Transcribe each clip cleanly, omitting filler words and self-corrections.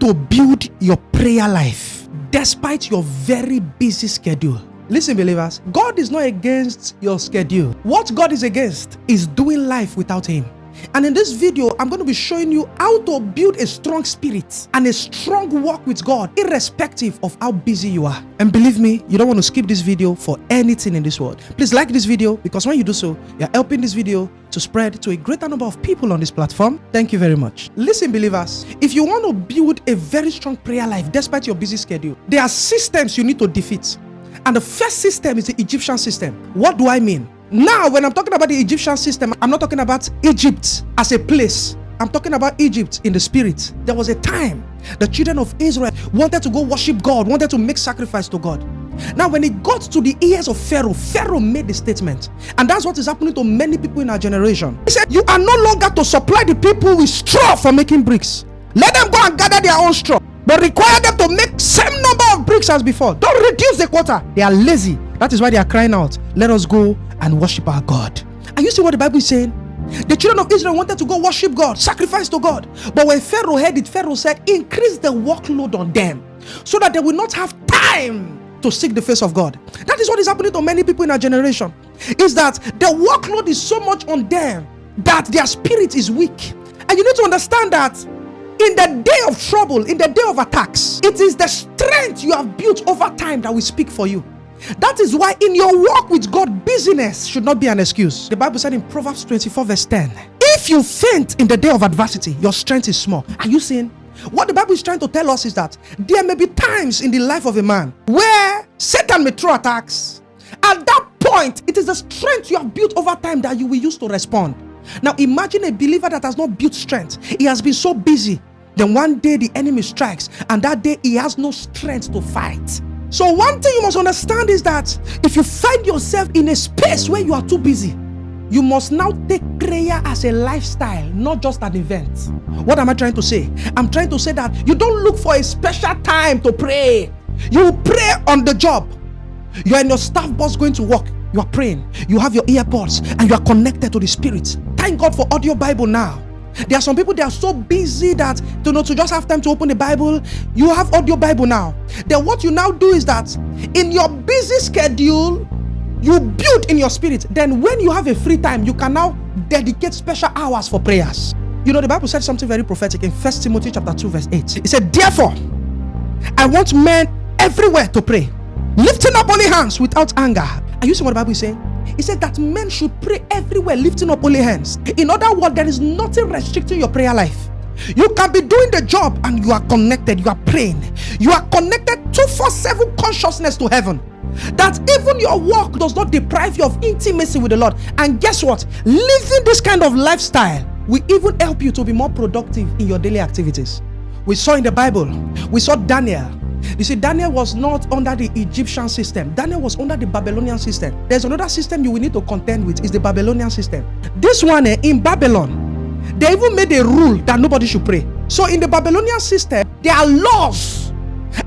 to build your prayer life despite your very busy schedule. Listen, believers, God is not against your schedule. What God is against is doing life without Him. And in this video, I'm going to be showing you how to build a strong spirit and a strong walk with God, irrespective of how busy you are. And believe me, you don't want to skip this video for anything in this world. Please like this video, because when you do so, you're helping this video to spread to a greater number of people on this platform. Thank you very much. Listen, believers, if you want to build a very strong prayer life despite your busy schedule, there are systems you need to defeat. And the first system is the Egyptian system. What do I mean? Now, when I'm talking about the Egyptian system, I'm not talking about Egypt as a place. I'm talking about Egypt in the spirit. There was a time the children of Israel wanted to go worship God, wanted to make sacrifice to God. Now, when it got to the ears of Pharaoh, Pharaoh made the statement. And that's what is happening to many people in our generation. He said, you are no longer to supply the people with straw for making bricks. Let them go and gather their own straw, but require them to make same number of bricks as before. Don't reduce the quota. They are lazy. That is why they are crying out, let us go and worship our God. And you see what the Bible is saying? The children of Israel wanted to go worship God, sacrifice to God. But when Pharaoh heard it, Pharaoh said, increase the workload on them so that they will not have time to seek the face of God. That is what is happening to many people in our generation. Is that the workload is so much on them that their spirit is weak. And you need to understand that in the day of trouble, in the day of attacks, it is the strength you have built over time that will speak for you. That is why in your walk with God, busyness should not be an excuse. The Bible said in Proverbs 24 verse 10, if you faint in the day of adversity, your strength is small. Are you seeing? What the Bible is trying to tell us is that there may be times in the life of a man where Satan may throw attacks. At that point, it is the strength you have built over time that you will use to respond. Now imagine a believer that has not built strength. He has been so busy. Then one day the enemy strikes, and that day he has no strength to fight. So one thing you must understand is that if you find yourself in a space where you are too busy, you must now take prayer as a lifestyle, not just an event. What am I trying to say? I'm trying to say that you don't look for a special time to pray. You pray on the job. You are in your staff bus going to work. You are praying. You have your earbuds and you are connected to the Spirit. Thank God for audio Bible now. There are some people, they are so busy that to just have time to open the Bible. You have audio Bible now. Then what you now do is that in your busy schedule, you build in your spirit. Then when you have a free time, you can now dedicate special hours for prayers. You know, the Bible said something very prophetic in 1 Timothy chapter 2 verse 8. It said, therefore, I want men everywhere to pray, lifting up holy hands without anger. Are you seeing what the Bible is saying? He said that men should pray everywhere, lifting up holy hands. In other words, there is nothing restricting your prayer life. You can be doing the job and you are connected, you are praying. You are connected 24/7 consciousness to heaven. That even your work does not deprive you of intimacy with the Lord. And guess what? Living this kind of lifestyle will even help you to be more productive in your daily activities. We saw in the Bible, we saw Daniel. You see, Daniel was not under the Egyptian system. Daniel was under the Babylonian system. There's another system you will need to contend with, is the Babylonian system. This one in Babylon, they even made a rule that nobody should pray. So in the Babylonian system, there are laws.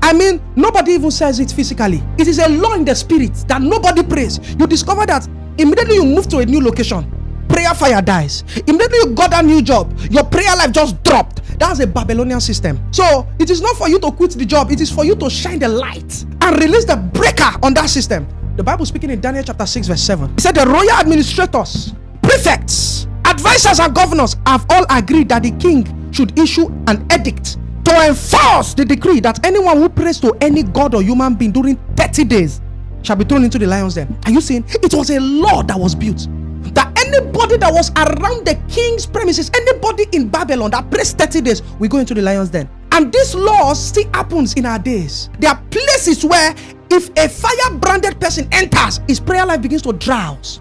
I mean, nobody even says it physically. It is a law in the spirit that nobody prays. You discover that immediately you move to a new location, prayer fire dies. Immediately you got a new job, your prayer life just dropped. That's a Babylonian system. So it is not for you to quit the job, it is for you to shine the light and release the breaker on that system. The Bible speaking in Daniel chapter 6 verse 7, it said the royal administrators, prefects, advisors and governors have all agreed that the king should issue an edict to enforce the decree that anyone who prays to any god or human being during 30 days shall be thrown into the lion's den. Are you seeing? It was a law that was built that anybody that was around the king's premises, anybody in Babylon that prays 30 days, we go into the lion's den. And this law still happens in our days. There are places where if a fire-branded person enters, his prayer life begins to drowse.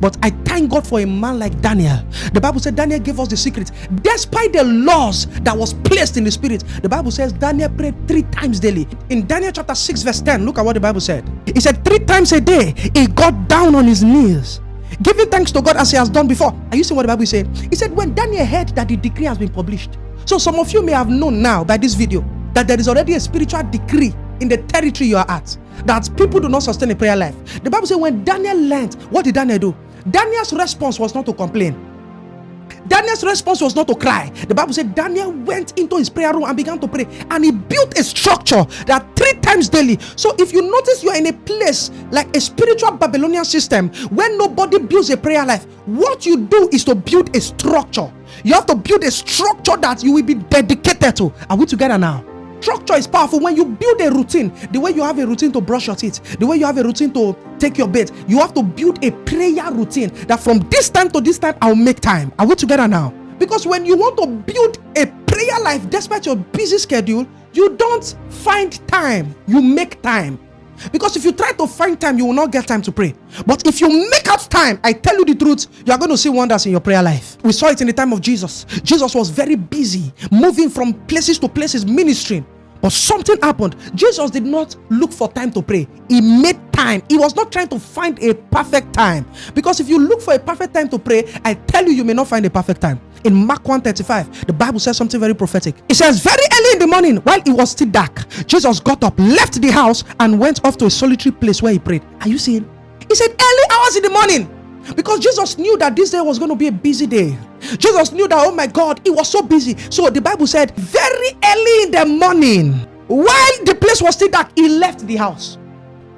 But I thank God for a man like Daniel. The Bible said Daniel gave us the secret. Despite the laws that was placed in the spirit, the Bible says Daniel prayed 3 times daily. In Daniel chapter 6 verse 10, look at what the Bible said. He said 3 times a day, he got down on his knees, giving thanks to God as he has done before. Are you seeing what the Bible is saying? He said when Daniel heard that the decree has been published. So some of you may have known now by this video that there is already a spiritual decree in the territory you are at, that people do not sustain a prayer life. The Bible says when Daniel learned, what did Daniel do? Daniel's response was not to complain. Daniel's response was not to cry. The Bible said Daniel went into his prayer room and began to pray, and he built a structure that 3 times daily. So if you notice you are in a place like a spiritual Babylonian system where nobody builds a prayer life, what you do is to build a structure. You have to build a structure that you will be dedicated to. Are we together now? Structure is powerful. When you build a routine, the way you have a routine to brush your teeth, the way you have a routine to take your bed, you have to build a prayer routine that from this time to this time I'll make time. Are we together now? Because when you want to build a prayer life despite your busy schedule, you don't find time, you make time. Because if you try to find time, you will not get time to pray. But if you make out time, I tell you the truth, you are going to see wonders in your prayer life. We saw it in the time of Jesus. Jesus was very busy, moving from places to places, ministering. But something happened. Jesus did not look for time to pray. He made time. He was not trying to find a perfect time. Because if you look for a perfect time to pray, I tell you, you may not find a perfect time. In Mark 1:35, the Bible says something very prophetic. It says, very early in the morning, while it was still dark, Jesus got up, left the house, and went off to a solitary place where he prayed. Are you seeing? He said early hours in the morning. Because Jesus knew that this day was going to be a busy day. Jesus knew that, oh my God, it was so busy. So the Bible said, very early in the morning, while the place was still dark, he left the house.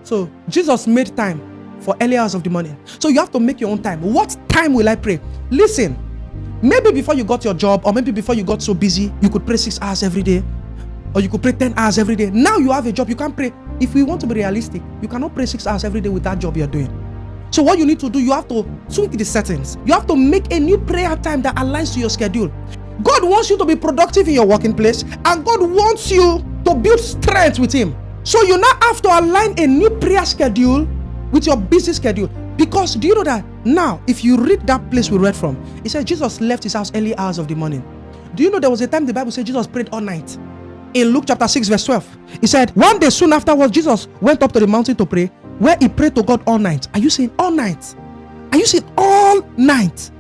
So Jesus made time for early hours of the morning. So you have to make your own time. What time will I pray? Listen, maybe before you got your job, or maybe before you got so busy, you could pray 6 hours every day, or you could pray 10 hours every day. Now you have a job, you can't pray. If we want to be realistic, you cannot pray 6 hours every day with that job you're doing. So what you need to do, you have to tweak the settings. You have to make a new prayer time that aligns to your schedule. God wants you to be productive in your working place, and God wants you to build strength with Him. So you now have to align a new prayer schedule with your busy schedule. Because do you know that now, if you read that place we read from, it says Jesus left his house early hours of the morning. Do you know there was a time the Bible said Jesus prayed all night? In Luke chapter 6 verse 12, it said one day soon afterwards Jesus went up to the mountain to pray, where he prayed to God all night. Are you saying all night? Are you saying all night?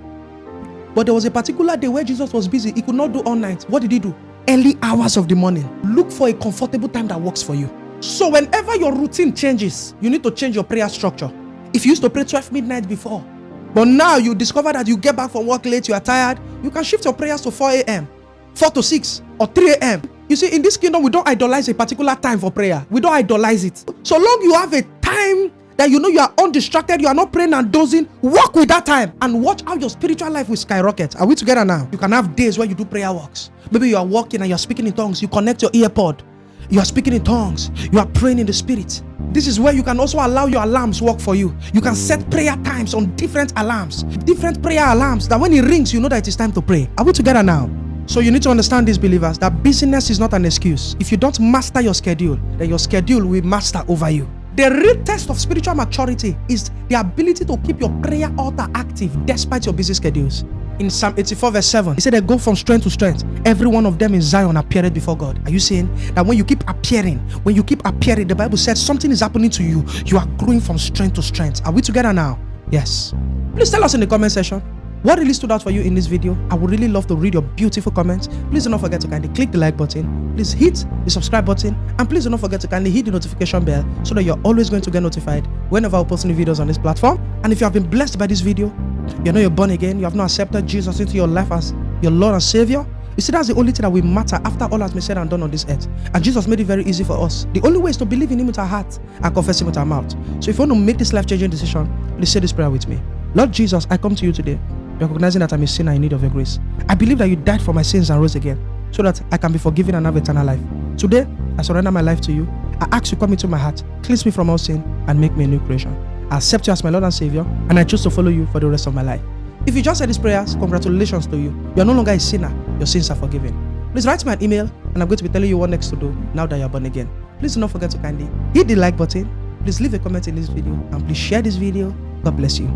But there was a particular day where Jesus was busy. He could not do all night. What did he do? Early hours of the morning. Look for a comfortable time that works for you. So whenever your routine changes, you need to change your prayer structure. If you used to pray 12 midnight before, but now you discover that you get back from work late, you are tired, you can shift your prayers to 4 a.m., 4 to 6, or 3 a.m. You see, in this kingdom, we don't idolize a particular time for prayer. We don't idolize it. So long you have a time that you know you are undistracted, you are not praying and dozing, walk with that time and watch how your spiritual life will skyrocket. Are we together now? You can have days where you do prayer walks. Maybe you are walking and you are speaking in tongues. You connect your ear pod. You are speaking in tongues. You are praying in the spirit. This is where you can also allow your alarms work for you. You can set prayer times on different alarms, different prayer alarms, that when it rings, you know that it is time to pray. Are we together now? So you need to understand, these believers, that busyness is not an excuse. If you don't master your schedule, then your schedule will master over you. The real test of spiritual maturity is the ability to keep your prayer altar active despite your busy schedules. In Psalm 84 verse 7, he said they go from strength to strength. Every one of them in Zion appeared before God. Are you saying that when you keep appearing, the Bible says something is happening to you. You are growing from strength to strength. Are we together now? Yes. Please tell us in the comment section what really stood out for you in this video. I would really love to read your beautiful comments. Please do not forget to kindly click the like button. Please hit the subscribe button. And please do not forget to kindly hit the notification bell so that you're always going to get notified whenever I post new videos on this platform. And if you have been blessed by this video, you know you're born again, you have not accepted Jesus into your life as your Lord and Savior, you see, that's the only thing that will matter after all has been said and done on this earth. And Jesus made it very easy for us. The only way is to believe in Him with our heart and confess Him with our mouth. So if you want to make this life-changing decision, please say this prayer with me. Lord Jesus, I come to you today, recognizing that I'm a sinner in need of your grace. I believe that you died for my sins and rose again, so that I can be forgiven and have eternal life. Today, I surrender my life to you. I ask you to come into my heart, cleanse me from all sin, and make me a new creation. I accept you as my Lord and Savior, and I choose to follow you for the rest of my life. If you just said these prayers, congratulations to you. You are no longer a sinner. Your sins are forgiven. Please write me an email, and I'm going to be telling you what next to do now that you're born again. Please do not forget to kindly hit the like button. Please leave a comment in this video, and please share this video. God bless you.